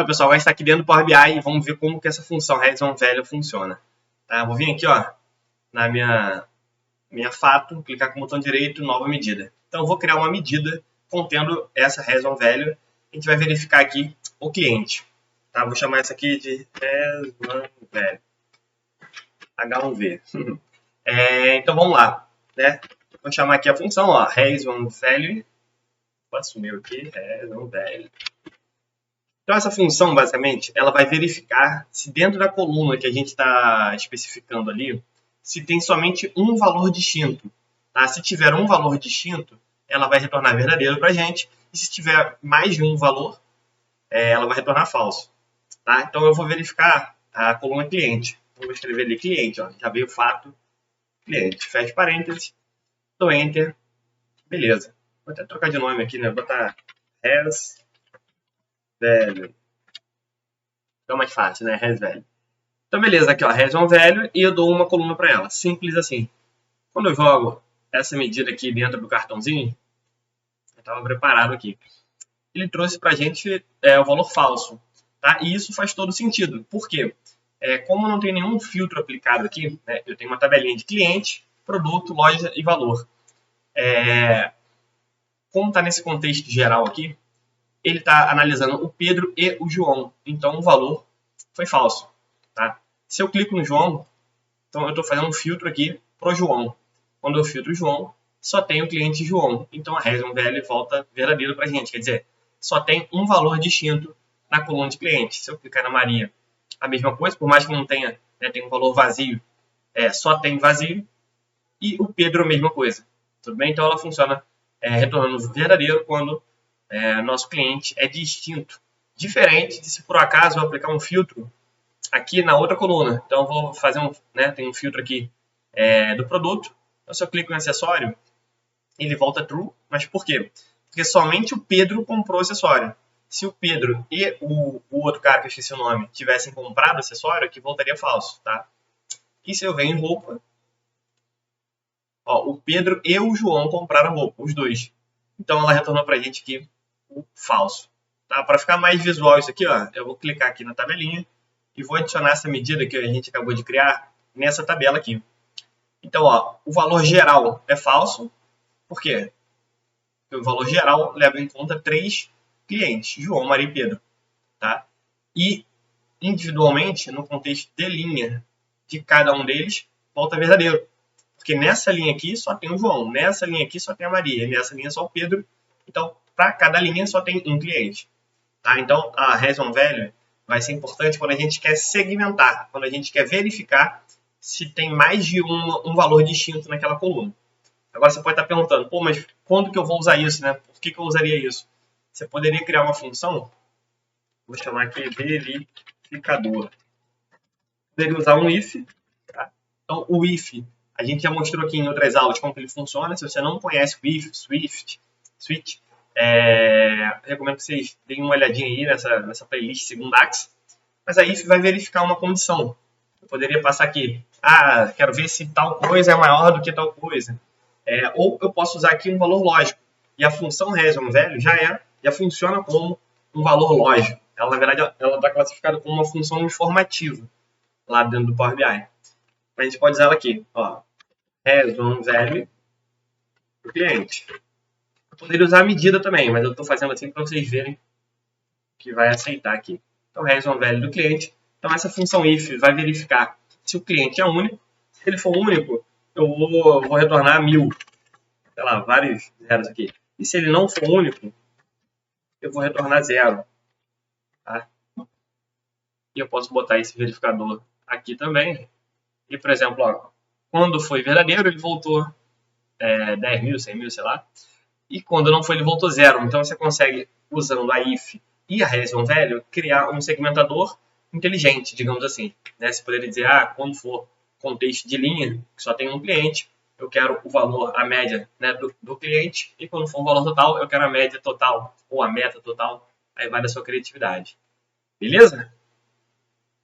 Então, pessoal, vai estar aqui dentro do Power BI e vamos ver como que essa função RaisonValue funciona. Tá? Vou vir aqui, ó, na minha fato, clicar com o botão direito, nova medida. Então, eu vou criar uma medida contendo essa RaisonValue. A gente vai verificar aqui o cliente. Tá? Vou chamar essa aqui de RaisonValue. H1V. Então, vamos lá. Né? Vou chamar aqui a função, ó, RaisonValue. Sumiu aqui, RaisonValue. Então, essa função, basicamente, ela vai verificar se dentro da coluna que a gente está especificando ali, se tem somente um valor distinto. Tá? Se tiver um valor distinto, ela vai retornar verdadeiro para a gente. E se tiver mais de um valor, ela vai retornar falso. Tá? Então, eu vou verificar a coluna cliente. Vou escrever ali cliente. Ó, já veio o fato cliente. Fecha parênteses. Dou Enter. Beleza. Vou até trocar de nome aqui, né? Vou botar RaisonValue. Então, mais fácil, né? RaisonValue. Então, beleza. Aqui, ó, RaisonValue. E eu dou uma coluna para ela. Simples assim. Quando eu jogo essa medida aqui dentro do cartãozinho, eu estava preparado aqui. Ele trouxe para a gente o valor falso. Tá? E isso faz todo sentido. Por quê? Como não tem nenhum filtro aplicado aqui, né, eu tenho uma tabelinha de cliente, produto, loja e valor. Como está nesse contexto geral aqui, ele está analisando o Pedro e o João. Então, o valor foi falso. Tá? Se eu clico no João, então eu estou fazendo um filtro aqui para o João. Quando eu filtro o João, só tem o cliente João. Então, a RaisonValue volta verdadeiro para a gente. Quer dizer, só tem um valor distinto na coluna de cliente. Se eu clicar na Maria, a mesma coisa, por mais que não tenha, né, tem um valor vazio, só tem vazio. E o Pedro, a mesma coisa. Tudo bem? Então, ela funciona retornando verdadeiro quando nosso cliente é distinto. Diferente de se por acaso eu aplicar um filtro aqui na outra coluna. Então, eu vou fazer tem um filtro aqui do produto. Então, se eu clico em acessório, ele volta true. Mas por quê? Porque somente o Pedro comprou o acessório. Se o Pedro e o outro cara, que eu esqueci o nome, tivessem comprado o acessório, aqui voltaria falso. Tá? E se eu venho em roupa, ó, o Pedro e o João compraram roupa, os dois. Então, ela retornou para a gente aqui o falso. Tá? Para ficar mais visual isso aqui, ó, eu vou clicar aqui na tabelinha e vou adicionar essa medida que a gente acabou de criar nessa tabela aqui. Então, ó, o valor geral é falso. Por quê? Porque o valor geral leva em conta 3 clientes, João, Maria e Pedro. Tá? E, individualmente, no contexto de linha de cada um deles, volta verdadeiro. Porque nessa linha aqui só tem o João, nessa linha aqui só tem a Maria, nessa linha só o Pedro. Então, para cada linha só tem um cliente. Tá? Então, a RaisonValue vai ser importante quando a gente quer segmentar, quando a gente quer verificar se tem mais de um valor distinto naquela coluna. Agora, você pode estar perguntando, pô, mas quando que eu vou usar isso, né? Por que eu usaria isso? Você poderia criar uma função, vou chamar aqui verificador. Poderia usar um if. Tá? Então, o if, a gente já mostrou aqui em outras aulas como ele funciona. Se você não conhece o if, switch, recomendo que vocês deem uma olhadinha aí nessa playlist Segundax. Mas a if vai verificar uma condição. Eu poderia passar aqui, quero ver se tal coisa é maior do que tal coisa. Ou eu posso usar aqui um valor lógico. E a função RaisonValue já funciona como um valor lógico. Ela, na verdade, ela está classificada como uma função informativa lá dentro do Power BI. A gente pode usar ela aqui, ó, RaisonValue do cliente. Eu poderia usar a medida também, mas eu estou fazendo assim para vocês verem que vai aceitar aqui. Então, RaisonValue do cliente. Então, essa função if vai verificar se o cliente é único. Se ele for único, eu vou retornar 1000. Sei lá, vários zeros aqui. E se ele não for único, eu vou retornar 0. Tá? E eu posso botar esse verificador aqui também. E, por exemplo, ó, quando foi verdadeiro, ele voltou 10.000, 100.000, sei lá. E quando não foi, ele voltou 0. Então, você consegue, usando a if e a RaisonValue, criar um segmentador inteligente, digamos assim. Né? Você poderia dizer, quando for contexto de linha, que só tem um cliente, eu quero o valor, a média, né, do cliente. E quando for o valor total, eu quero a média total, ou a meta total. Aí vai da sua criatividade. Beleza?